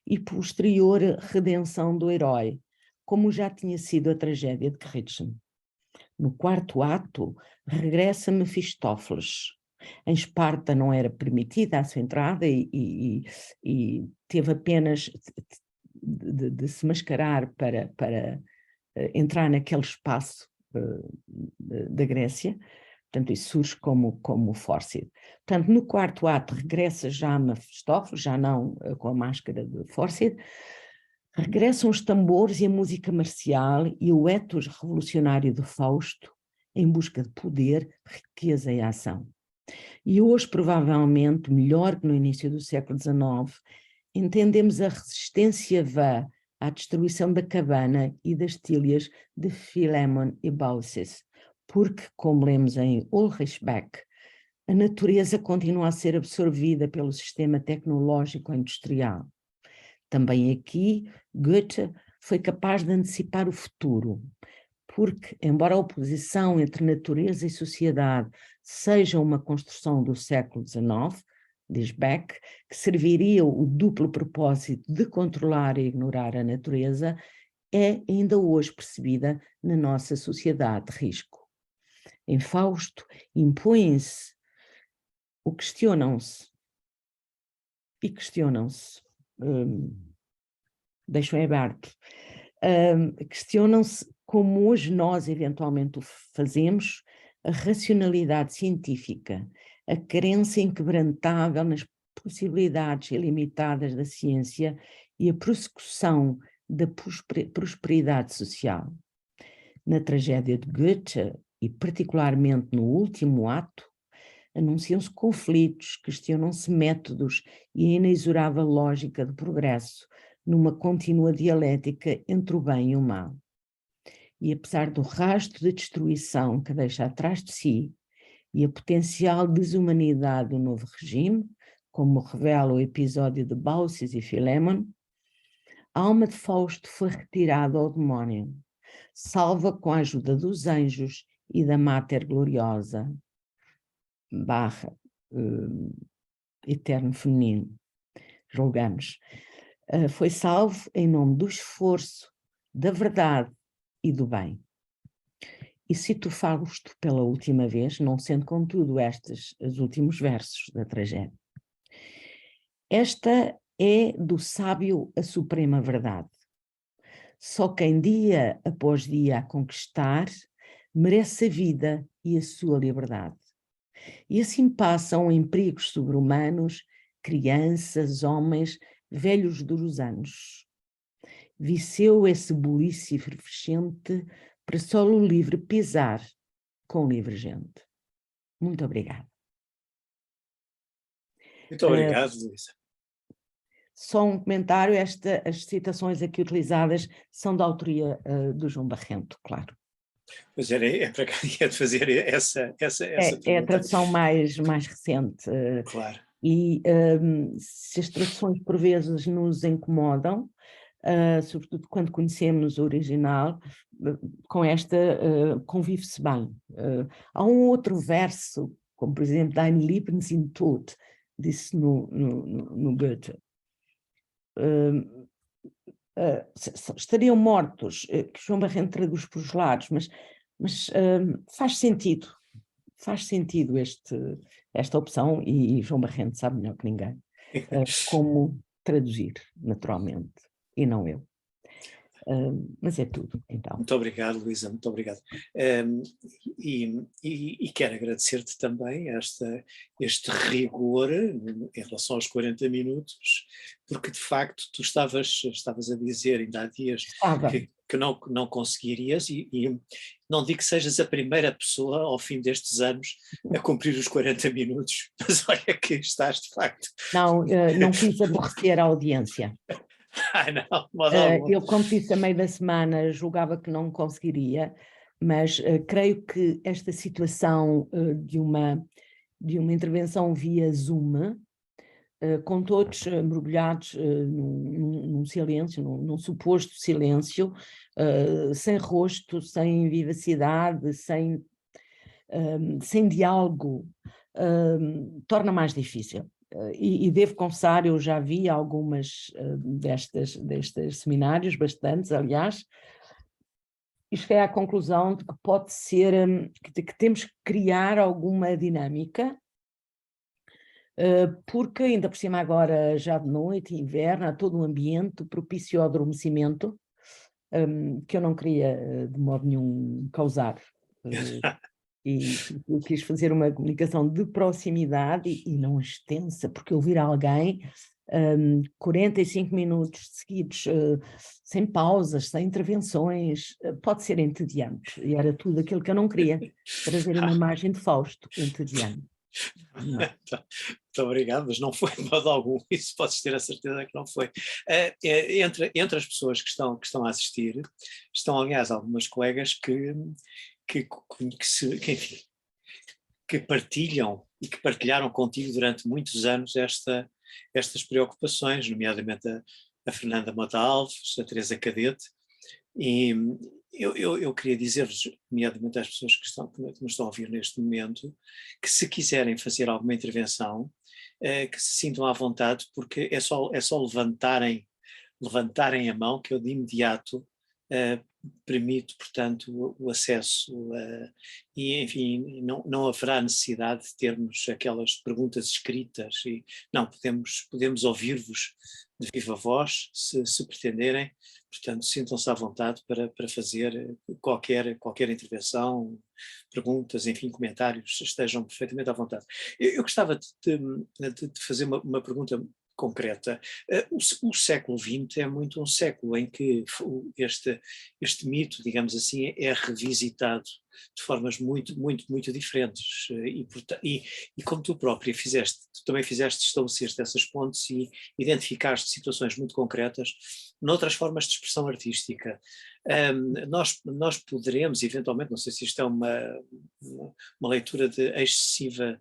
Speaker 2: e posterior redenção do herói, como já tinha sido a tragédia de Gretchen. No quarto ato, regressa Mefistófeles. Em Esparta não era permitida a sua entrada e teve apenas de se mascarar para entrar naquele espaço da Grécia. Portanto, isso surge como Fórcide. Portanto, no quarto ato regressa já Mefistófeles, já não com a máscara de Fórcide. Regressam os tambores e a música marcial e o ethos revolucionário de Fausto em busca de poder, riqueza e ação. E hoje, provavelmente, melhor que no início do século XIX, entendemos a resistência vã à destruição da cabana e das tílias de Philemon e Baucis, porque, como lemos em Ulrich Beck, a natureza continua a ser absorvida pelo sistema tecnológico-industrial. Também aqui, Goethe foi capaz de antecipar o futuro, porque, embora a oposição entre natureza e sociedade seja uma construção do século XIX, diz Beck, que serviria o duplo propósito de controlar e ignorar a natureza, é ainda hoje percebida na nossa sociedade de risco. Em Fausto, impõem-se ou questionam-se, deixam em aberto, questionam-se como hoje nós eventualmente o fazemos, a racionalidade científica, a crença inquebrantável nas possibilidades ilimitadas da ciência e a prossecução da prosperidade social. Na tragédia de Goethe, e particularmente no último ato, anunciam-se conflitos, questionam-se métodos e a inexorável lógica do progresso, numa contínua dialética entre o bem e o mal. E apesar do rastro de destruição que deixa atrás de si e a potencial desumanidade do novo regime, como revela o episódio de Baucis e Philemon, a alma de Fausto foi retirada ao demónio, salva com a ajuda dos anjos e da Mater Gloriosa, eterno feminino, julgamos. Foi salvo em nome do esforço, da verdade e do bem. E cito Fausto pela última vez, não sendo contudo estes os últimos versos da tragédia. Esta é do sábio a suprema verdade. Só quem dia após dia a conquistar merece a vida e a sua liberdade. E assim passam em perigos sobre-humanos crianças, homens, velhos dos anos. Viceu esse buliço efervescente para solo livre pisar com livre gente. Muito obrigada.
Speaker 1: Muito obrigado, Luísa.
Speaker 2: Só um comentário, as citações aqui utilizadas são da autoria do João Barrento, claro.
Speaker 1: Pois é para cá ia fazer essa pergunta.
Speaker 2: É a tradução mais recente.
Speaker 1: Claro.
Speaker 2: E se as traduções por vezes nos incomodam, sobretudo quando conhecemos o original, com esta convive-se bem. Há um outro verso, como por exemplo, Dein Leben sind tot, disse no Goethe. Estariam mortos, que João Barrento traduz por os lados, mas faz sentido esta opção, e João Barrento sabe melhor que ninguém como traduzir, naturalmente, e não eu. Mas é tudo, então.
Speaker 1: Muito obrigado, Luísa, muito obrigado. E quero agradecer-te também este rigor em relação aos 40 minutos, porque de facto tu estavas a dizer ainda há dias que não conseguirias, e não digo que sejas a primeira pessoa ao fim destes anos a cumprir os 40 minutos, mas olha que estás de facto.
Speaker 2: Não quis aborrecer a audiência.
Speaker 1: Não, de modo algum.
Speaker 2: Eu, como disse, a meio da semana julgava que não conseguiria, mas creio que esta situação de uma intervenção via Zoom, com todos mergulhados num silêncio, num suposto silêncio, sem rosto, sem vivacidade, sem diálogo, torna mais difícil. E devo confessar, eu já vi algumas destes seminários, bastantes, aliás, e cheguei à conclusão de que pode ser, que temos que criar alguma dinâmica, porque ainda por cima agora, já de noite, inverno, há todo um ambiente propício ao adormecimento, que eu não queria de modo nenhum causar. E eu quis fazer uma comunicação de proximidade e não extensa, porque ouvir alguém 45 minutos seguidos, sem pausas, sem intervenções, pode ser entediante, e era tudo aquilo que eu não queria, trazer uma imagem de Fausto, entediante. Não.
Speaker 1: Muito obrigado, mas não foi de modo algum, isso podes ter a certeza que não foi. Entre as pessoas que estão a assistir, estão aliás algumas colegas enfim, que partilham e que partilharam contigo durante muitos anos estas preocupações, nomeadamente a Fernanda Mota Alves, a Teresa Cadete, e eu queria dizer-vos, nomeadamente às pessoas que nos estão a ouvir neste momento, que se quiserem fazer alguma intervenção, que se sintam à vontade, porque é só levantarem a mão que eu de imediato permito, portanto, o acesso e, enfim, não haverá necessidade de termos aquelas perguntas escritas e não, podemos ouvir-vos de viva voz, se pretenderem, portanto, sintam-se à vontade para fazer qualquer intervenção, perguntas, enfim, comentários, estejam perfeitamente à vontade. Eu gostava de fazer uma pergunta concreta. O século XX é muito um século em que este mito, digamos assim, é revisitado de formas muito diferentes e como tu própria também estabeleceste essas pontes e identificaste situações muito concretas noutras formas de expressão artística. Nós poderemos, eventualmente, não sei se isto é uma leitura de excessiva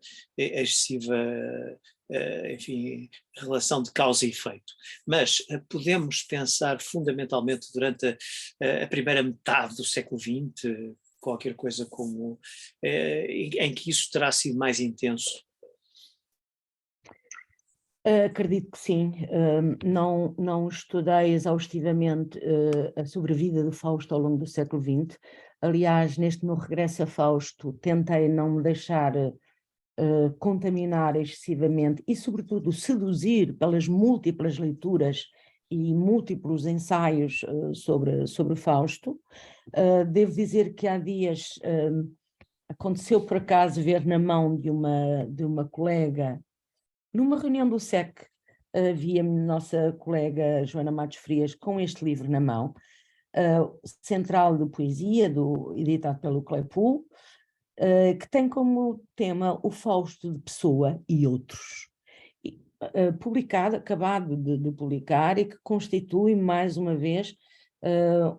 Speaker 1: enfim, relação de causa e efeito. Mas podemos pensar fundamentalmente durante a primeira metade do século XX, qualquer coisa como em que isso terá sido mais intenso?
Speaker 2: Acredito que sim. Não estudei exaustivamente a sobrevida de Fausto ao longo do século XX. Aliás, neste meu regresso a Fausto, tentei não me deixar contaminar excessivamente e, sobretudo, seduzir pelas múltiplas leituras e múltiplos ensaios sobre Fausto. Devo dizer que há dias aconteceu por acaso ver na mão de uma colega, numa reunião do SEC, havia nossa colega Joana Matos Frias com este livro na mão, Central de Poesia, editado pelo Claypool, que tem como tema o Fausto de Pessoa e outros, publicado, acabado de publicar, e que constitui mais uma vez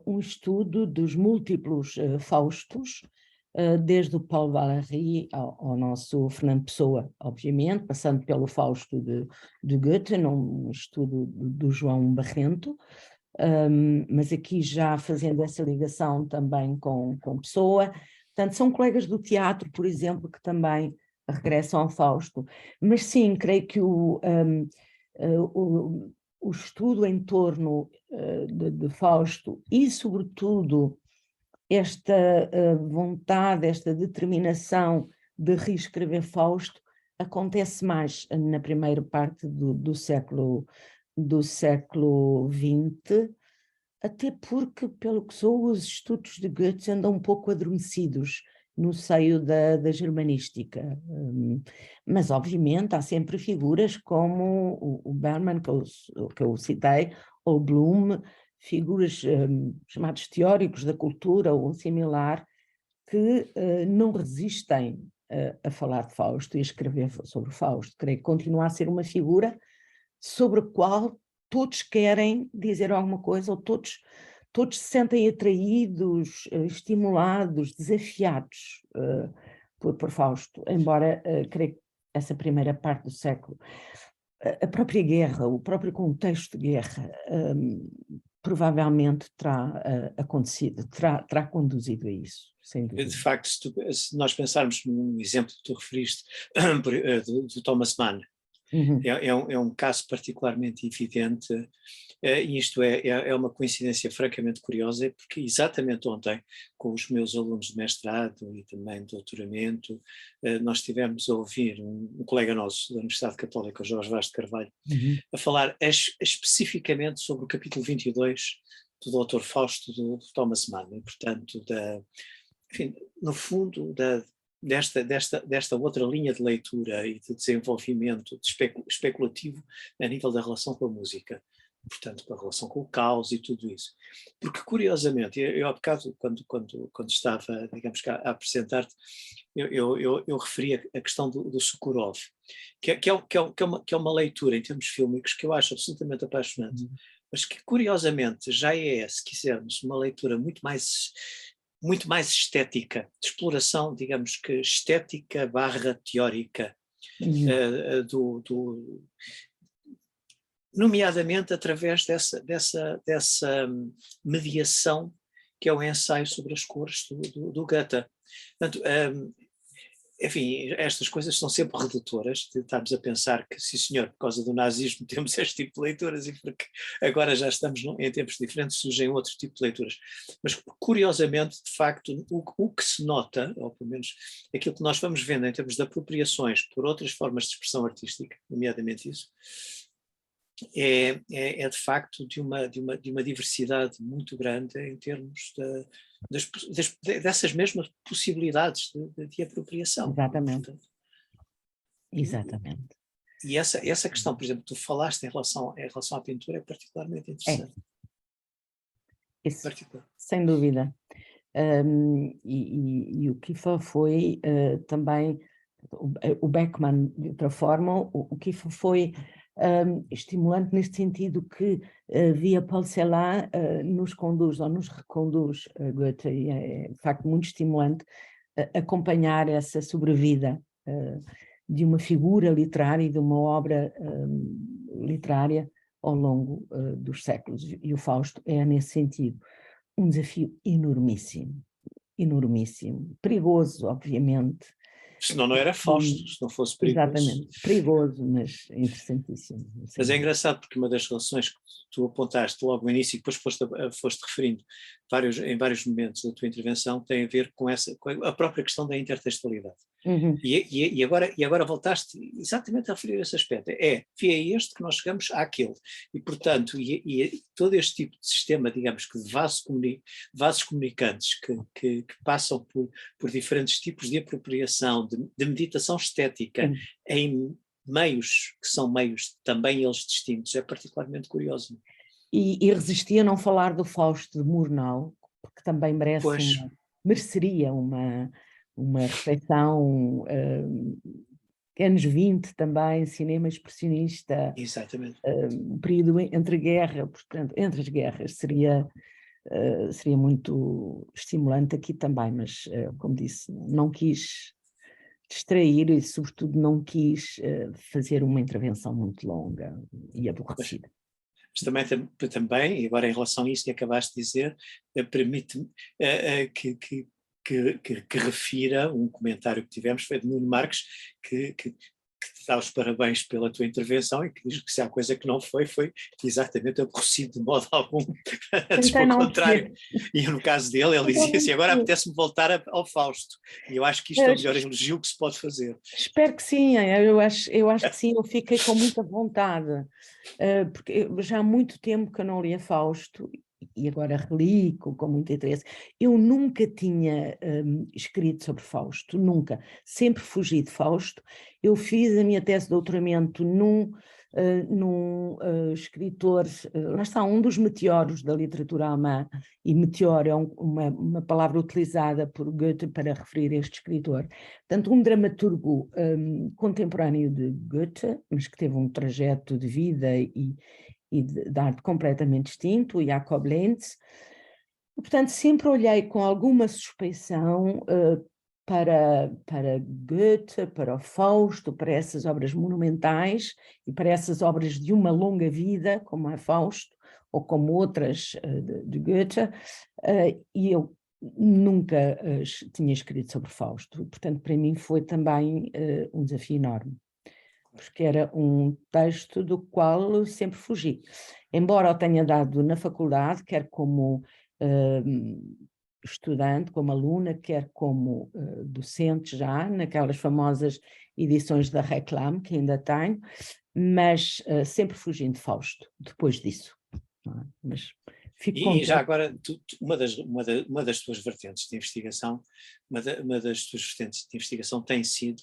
Speaker 2: um estudo dos múltiplos Faustos, desde o Paulo Valéry ao nosso Fernando Pessoa, obviamente, passando pelo Fausto de Goethe, num estudo do João Barrento, mas aqui já fazendo essa ligação também com Pessoa. Portanto, são colegas do teatro, por exemplo, que também regressam ao Fausto. Mas sim, creio que o estudo em torno de Fausto e, sobretudo, esta vontade, esta determinação de reescrever Fausto acontece mais na primeira parte do século XX, até porque, pelo que sou, os estudos de Goethe andam um pouco adormecidos no seio da germanística. Mas, obviamente, há sempre figuras como o Bergman, que eu citei, ou Bloom, figuras chamados teóricos da cultura ou similar, que não resistem a falar de Fausto e a escrever sobre Fausto. Creio que continua a ser uma figura sobre a qual todos querem dizer alguma coisa, ou todos se sentem atraídos, estimulados, desafiados por Fausto, embora creio que essa primeira parte do século, a própria guerra, o próprio contexto de guerra, provavelmente terá acontecido, terá conduzido a isso, sem dúvida.
Speaker 1: De facto, se nós pensarmos num exemplo que tu referiste, do Thomas Mann, é um caso particularmente evidente, e isto é uma coincidência francamente curiosa, porque exatamente ontem, com os meus alunos de mestrado e também de doutoramento, nós estivemos a ouvir um colega nosso da Universidade Católica, Jorge Vaz de Carvalho, a falar especificamente sobre o capítulo 22 do Dr. Fausto do Thomas Mann, e portanto, enfim, no fundo, desta outra linha de leitura e de desenvolvimento especulativo a nível da relação com a música, portanto, com a relação com o caos e tudo isso. Porque, curiosamente, eu há bocado, quando estava, digamos, a apresentar-te, eu referi a questão do Sokurov, que é uma leitura em termos fílmicos que eu acho absolutamente apaixonante, mas que, curiosamente, já é, se quisermos, uma leitura muito mais estética, de exploração, digamos que estética / teórica, nomeadamente através dessa mediação que é o ensaio sobre as cores do Goethe. Portanto, enfim, estas coisas são sempre redutoras, estamos a pensar que, sim senhor, por causa do nazismo temos este tipo de leituras e porque agora já estamos em tempos diferentes surgem outro tipo de leituras. Mas curiosamente, de facto, o que se nota, ou pelo menos aquilo que nós vamos vendo em termos de apropriações por outras formas de expressão artística, nomeadamente isso, é de facto de uma diversidade muito grande em termos dessas mesmas possibilidades de apropriação.
Speaker 2: Exatamente.
Speaker 1: Portanto,
Speaker 2: Exatamente.
Speaker 1: e essa questão, por exemplo, tu falaste em relação à pintura é particularmente interessante.
Speaker 2: Isso, sem dúvida. E o Kiefer foi também, o Beckmann de outra forma, o Kiefer foi estimulante neste sentido que via Paul Celan nos conduz ou nos reconduz a Goethe, e é de facto muito estimulante acompanhar essa sobrevida de uma figura literária e de uma obra literária ao longo dos séculos, e o Fausto é nesse sentido um desafio enormíssimo, enormíssimo, perigoso, obviamente.
Speaker 1: Senão não era Fausto, se não fosse perigoso.
Speaker 2: Exatamente, perigoso, mas interessantíssimo.
Speaker 1: Mas é engraçado porque uma das relações que tu apontaste logo no início e depois foste referindo em vários momentos da tua intervenção tem a ver com a própria questão da intertextualidade.
Speaker 2: Uhum.
Speaker 1: E agora voltaste exatamente a referir esse aspecto. Via este que nós chegamos àquele. E, portanto, todo este tipo de sistema, digamos que de vasos comunicantes que passam por diferentes tipos de apropriação, de meditação estética em meios que são meios também eles distintos, é particularmente curioso.
Speaker 2: E resisti a não falar do Fausto de Murnau, porque também mereceria uma reflexão, anos 20 também, cinema expressionista.
Speaker 1: Exatamente.
Speaker 2: Um período entre guerra, portanto, entre as guerras, seria muito estimulante aqui também, mas, como disse, não quis distrair e, sobretudo, não quis fazer uma intervenção muito longa e aborrecida.
Speaker 1: Mas também, e agora em relação a isso que acabaste de dizer, permite-me que refira um comentário que tivemos, foi de Nuno Marques, que te dá os parabéns pela tua intervenção e que diz que se há coisa que não foi exatamente aborrecido de modo algum, antes pelo contrário. E no caso dele, ele dizia assim, agora apetece-me voltar ao Fausto. E eu acho que isto é o melhor elogio que se pode fazer.
Speaker 2: Espero que sim, eu acho que sim, eu fiquei com muita vontade, porque já há muito tempo que eu não lia Fausto, e agora reli com muito interesse. Eu nunca tinha escrito sobre Fausto, nunca, sempre fugi de Fausto. Eu fiz a minha tese de doutoramento num escritor, lá está, um dos meteoros da literatura alemã, e meteoro é uma palavra utilizada por Goethe para referir este escritor. Portanto, um dramaturgo contemporâneo de Goethe, mas que teve um trajeto de vida e de arte completamente distinto, o Jakob Lenz. Portanto, sempre olhei com alguma suspeição para Goethe, para o Fausto, para essas obras monumentais e para essas obras de uma longa vida, como a Fausto, ou como outras de Goethe, e eu nunca tinha escrito sobre Fausto. Portanto, para mim foi também um desafio enorme, porque era um texto do qual sempre fugi. Embora eu tenha dado na faculdade, quer como estudante, como aluna, quer como docente já, naquelas famosas edições da Reclame, que ainda tenho, mas sempre fugindo de Fausto, depois disso. Não é? Mas fico contente.
Speaker 1: E já agora, uma das tuas vertentes de investigação, uma das tuas vertentes de investigação tem sido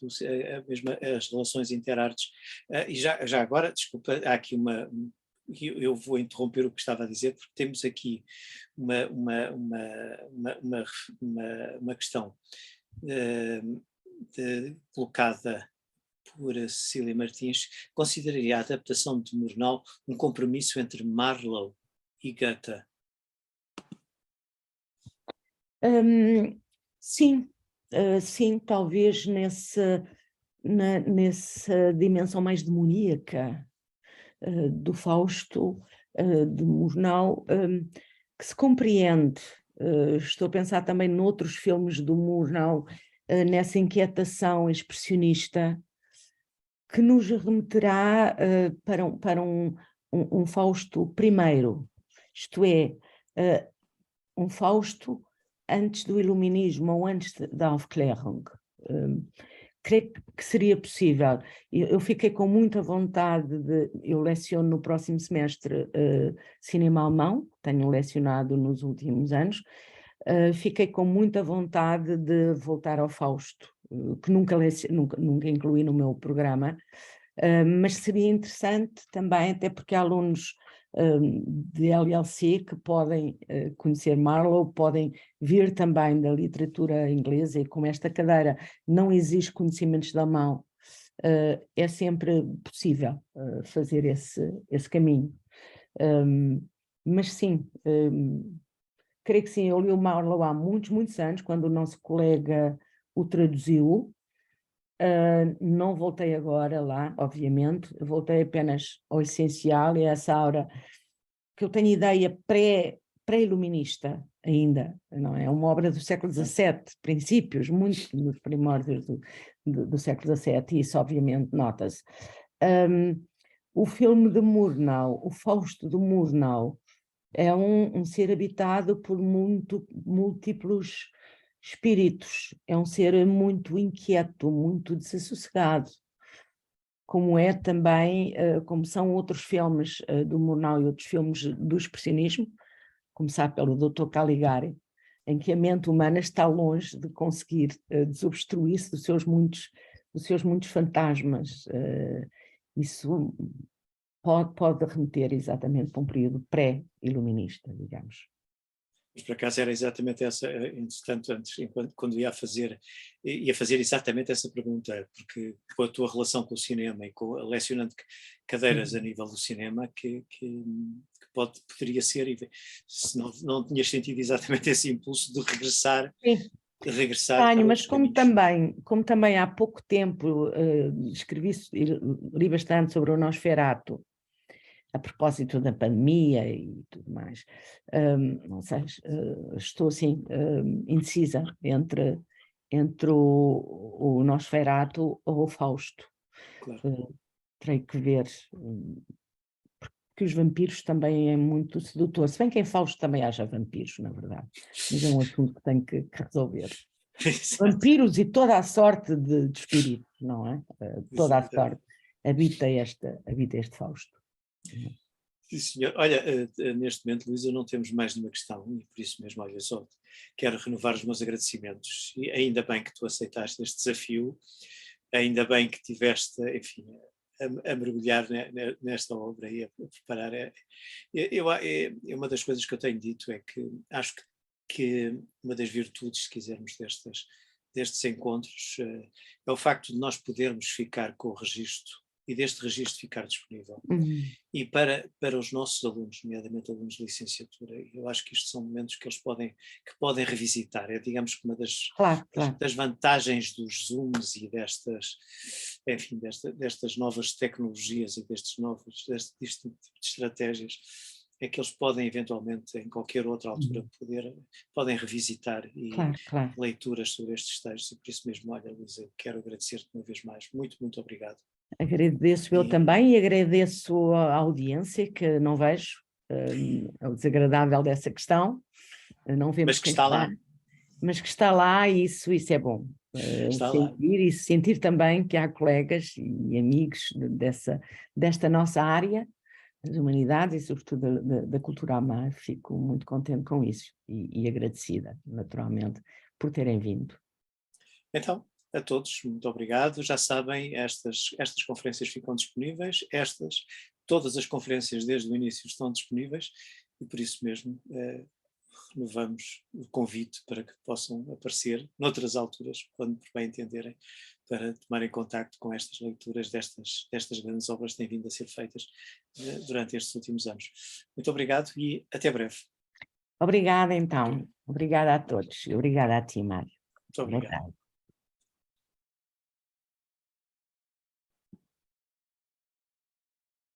Speaker 1: as relações interartes. E já agora, desculpa, há aqui eu vou interromper o que estava a dizer, porque temos aqui uma questão colocada por Cecília Martins. Consideraria a adaptação de Murnau um compromisso entre Marlowe e Goethe?
Speaker 2: Sim, talvez nessa dimensão mais demoníaca do Fausto, de Murnau, que se compreende. Estou a pensar também noutros filmes do Murnau nessa inquietação expressionista que nos remeterá para um Fausto primeiro, isto é, um Fausto antes do Iluminismo ou antes da Aufklärung. Creio que seria possível. Eu fiquei com muita vontade eu leciono no próximo semestre cinema alemão, tenho lecionado nos últimos anos, fiquei com muita vontade de voltar ao Fausto, que nunca incluí no meu programa, mas seria interessante também, até porque há alunos de LLC que podem conhecer Marlowe, podem vir também da literatura inglesa, e como esta cadeira não exige conhecimentos da mão, é sempre possível fazer esse caminho. Mas sim, creio que sim, eu li o Marlowe há muitos anos, quando o nosso colega o traduziu. Não voltei agora lá, obviamente, voltei apenas ao essencial, e a essa aura que eu tenho ideia pré-iluminista ainda, não é? Uma obra do século XVII, princípios, muito nos primórdios do século XVII, e isso obviamente nota-se. O filme de Murnau, o Fausto de Murnau, é um ser habitado por múltiplos espíritos, é um ser muito inquieto, muito desassossegado, como é também, como são outros filmes do Murnau e outros filmes do expressionismo, começar pelo Dr. Caligari, em que a mente humana está longe de conseguir desobstruir-se dos seus muitos fantasmas. Isso pode remeter exatamente para um período pré-iluminista, digamos.
Speaker 1: Mas por acaso era exatamente essa, entretanto, antes, quando ia fazer exatamente essa pergunta, porque com a tua relação com o cinema e lecionando cadeiras a nível do cinema, que poderia ser, se não tinhas sentido exatamente esse impulso de regressar.
Speaker 2: Sim.
Speaker 1: Tenho,
Speaker 2: mas como também há pouco tempo li bastante sobre o Nosferatu, a propósito da pandemia e tudo mais, não sei, estou assim indecisa entre o Nosferatu ou o Fausto.
Speaker 1: Claro.
Speaker 2: Terei que ver, porque os vampiros também é muito sedutor, se bem que em Fausto também haja vampiros, na verdade, mas é um assunto que tenho que resolver. Vampiros e toda a sorte de espíritos, não é? Toda a sorte habita este Fausto.
Speaker 1: Sim, senhor. Olha, neste momento, Luísa, não temos mais nenhuma questão, e por isso mesmo, olha, só quero renovar os meus agradecimentos. E ainda bem que tu aceitaste este desafio, ainda bem que tiveste, enfim, a mergulhar nesta obra e a preparar. Uma das coisas que eu tenho dito é que acho que uma das virtudes, se quisermos, destes encontros, é o facto de nós podermos ficar com o registro e deste registro ficar disponível. E para os nossos alunos, nomeadamente alunos de licenciatura, eu acho que isto são momentos que eles podem revisitar. É, digamos que uma das vantagens dos Zooms e destas novas tecnologias e deste tipo de estratégias, é que eles podem eventualmente, em qualquer outra altura, podem revisitar leituras sobre estes textos, e por isso mesmo, olha, Luísa, quero agradecer-te uma vez mais. Muito, muito obrigado.
Speaker 2: Agradeço eu também, e agradeço a audiência, que não vejo o desagradável dessa questão, não vemos
Speaker 1: mas que está lá.
Speaker 2: Mas que está lá, e isso é bom. Sentir também que há colegas e amigos desta nossa área, das humanidades e sobretudo da cultura alemã. Fico muito contente com isso e agradecida, naturalmente, por terem vindo.
Speaker 1: Então, a todos, muito obrigado. Já sabem, estas conferências ficam disponíveis, todas as conferências desde o início estão disponíveis, e por isso mesmo renovamos o convite para que possam aparecer noutras alturas, quando por bem entenderem, para tomarem contacto com estas leituras destas grandes obras que têm vindo a ser feitas durante estes últimos anos. Muito obrigado e até breve.
Speaker 2: Obrigada, então. Obrigada a todos. Obrigada a ti, Mário.
Speaker 1: Muito obrigado.